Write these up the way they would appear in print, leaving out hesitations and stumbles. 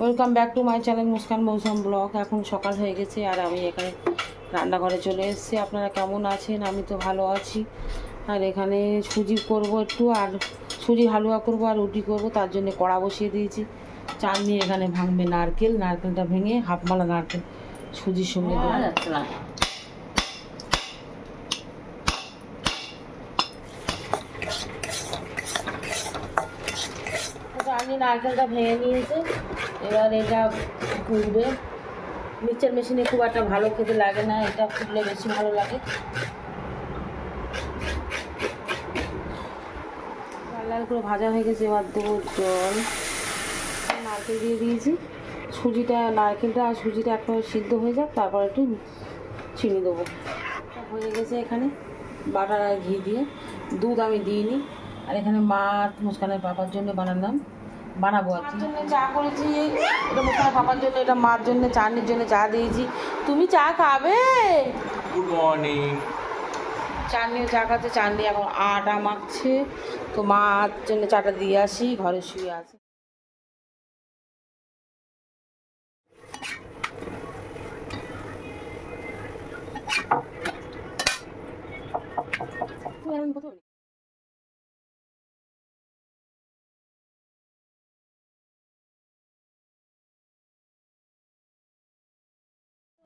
Welcome back to my channel Muskan মৌসুম blog. এখন সকাল হয়ে গেছে আর আমি এখানে রান্নাঘরে চলে এসেছি। আপনারা কেমন আছেন? আমি তো ভালো আছি। আর এখানে সুজি করব একটু, আর সুজির হালুয়া করব আর রুটি করব। তার জন্য কড়া বসিয়ে দিয়েছি। চাটনি এখানে ভাঙবে নারকেলটা ভেঙে হাফমালা নারকেল সুজির সঙ্গে চাটনি নারকেলটা ভেঙে নিয়েছে। এবার এটা ফুটবে। মিক্সচার মেশিনে খুব একটা ভালো খেতে লাগে না, এটা ফুটলে বেশি ভালো লাগে। লাল লাল করে ভাজা হয়ে গেছে। এবার দেবো জল, নারকেল দিয়ে দিয়েছি। নারকেলটা আর সুজিটা একবার সিদ্ধ হয়ে যাক, তারপর একটু চিনি দেবো। হয়ে গেছে এখানে বাটার আর ঘি দিয়ে। দুধ আমি দিইনি। আর এখানে মা মুস্কানের পাপার জন্য বানাবো আর কি। চা করেছি, এটা মুস্কানের পাপার জন্য, এটা মার জন্য, চাটনির জন্য চা দিয়েছি। তুমি চা খাবে? Good morning. চাটনিও চা খাচ্ছে। চাটনি এখন আটা মাখছে, তো মার জন্য চাটা দিয়ে আসি। ঘরে শুয়ে আছে।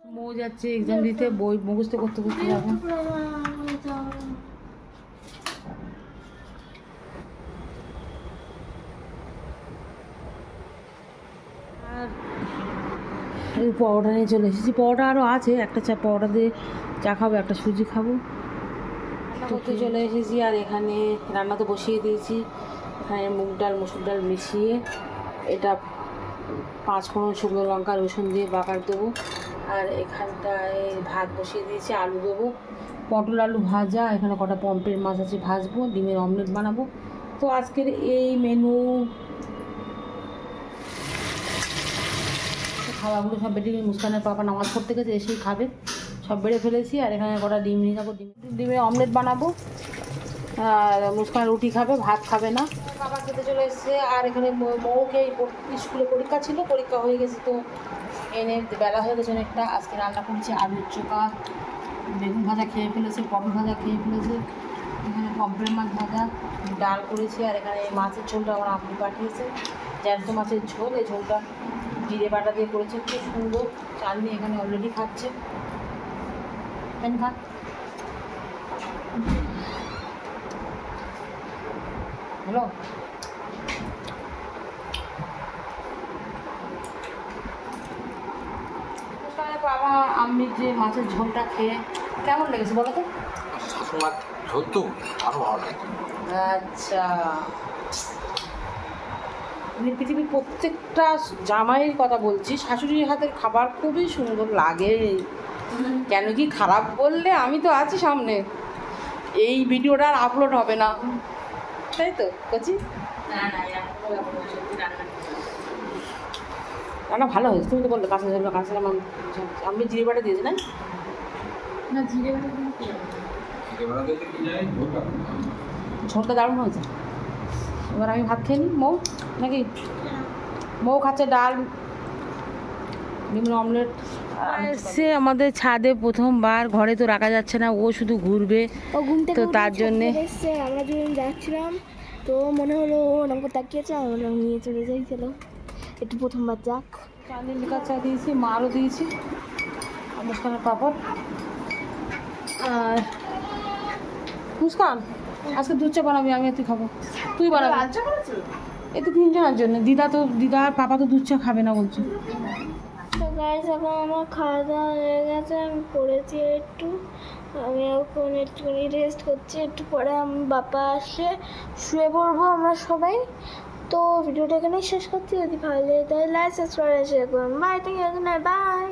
মৌ যাচ্ছে এক্সাম দিতে, বই মুখস্থ করতে যাবো। আর এই পরোটা নিয়ে চলে এসেছি। পরোটা আরও আছে, একটা পরোটা দিয়ে চা খাবো, একটা সুজি খাবো। রান্না করতে চলে এসেছি। আর এখানে রান্না তো বসিয়ে দিয়েছি। এখানে মুগ ডাল মসুর ডাল মিশিয়ে এটা 5 ফোড়ন, শুকনো লঙ্কা, রসুন দিয়ে বাগার দেবো। আর এখানটায় ভাত বসিয়ে দিয়েছি, আলু দেবো, পটল আলু ভাজা, এখানে কটা পম্পের মাছ আছে ভাজবো, ডিমের অমলেট বানাবো। তো আজকের এই মেনু। খাবারগুলো সব বেটে মুস্কানের পাপা নামাজ পড়তে গেছে, এসেই খাবে, সব বেড়ে ফেলেছি। আর এখানে কটা ডিম নিয়ে যাবো, ডিমের অমলেট বানাবো। আর মুস্কান রুটি খাবে, ভাত খাবে না। বাবা খেতে চলে এসছে। আর এখানে মৌকে স্কুলে পরীক্ষা ছিল, পরীক্ষা হয়ে গেছে, তো এনে বেলা হয়ে গেছে অনেকটা। আজকে রান্না করেছি আলুর চোখা, বেগুন ভাজা খেয়ে ফেলেছে, পটল ভাজা খেয়ে ফেলেছে, এখানে পম্পের মাছ ভাজা, ডাল করেছি। আর এখানে মাছের ঝোলটা আমার আপনি পাঠিয়েছে, জ্যান্ত মাছের ঝোল। এই ঝোলটা জিরে বাটা দিয়ে করেছে, খুব সুন্দর। চাটনি এখানে অলরেডি খাচ্ছে। খা। হ্যালো, বাবা আমি যে মাছের ঝোলটা খেয়ে কেমন লেগেছে বলো তো? শাশুড়ার ঝোল তো আরো ভালো লাগে। আচ্ছা, পৃথিবীর প্রত্যেকটা জামাইয়ের কথা বলছি, শাশুড়ির হাতের খাবার খুবই সুন্দর লাগে। কেন কি খারাপ বললে? আমি তো আছি সামনে। এই ভিডিওটা আর আপলোড হবে না, তাই তো কচি? রান্না ভালো হয়েছে। তুমি তো বললে কাঁচা ঝোল, আমি জিরে বাটা দিয়েছি না? জিরে বাটা ঝোলটা দারুণ হয়েছে। এবার আমি ভাত খেয়ে নিই। মৌ নাকি? মৌ খাচ্ছে ডাল, ডিমের অমলেট। এসে আমাদের ছাদে প্রথমবার, ঘরে তো রাখা যাচ্ছে না, ও শুধু ঘুরবে, তো তার জন্যে আমরা যখন যাচ্ছিলাম তো মনে হলো ও আমাকে তাকিয়েছে, আমরা নিয়ে চলে যাই। চলো একটু প্রথমবার যাক। চাঁদের লিকার চা দিয়েছি, মারও দিয়েছি, মুস্কানের পাপড়। আর মুস্কান আজকে দুধ চা বানাবি, আমি তুই খাবো। তুই বানাবি? এতে 3 জনের জন্য। দিদা আর পাপা তো দুধ চা খাবে না বলছে। তো গাইস, এখন আমার খাওয়া দাওয়া হয়ে গেছে, আমি পড়েছি একটু। আমি এখন একটুখানি রেস্ট করছি, একটু পরে আমি বাবা আসলে শুয়ে পড়বো আমরা সবাই। তো ভিডিওটা এখানেই শেষ করছি। যদি ভালো লাগে তাহলে লাইক, সাবস্ক্রাইব, শেয়ার করুন। Bye, thank you, good night, by.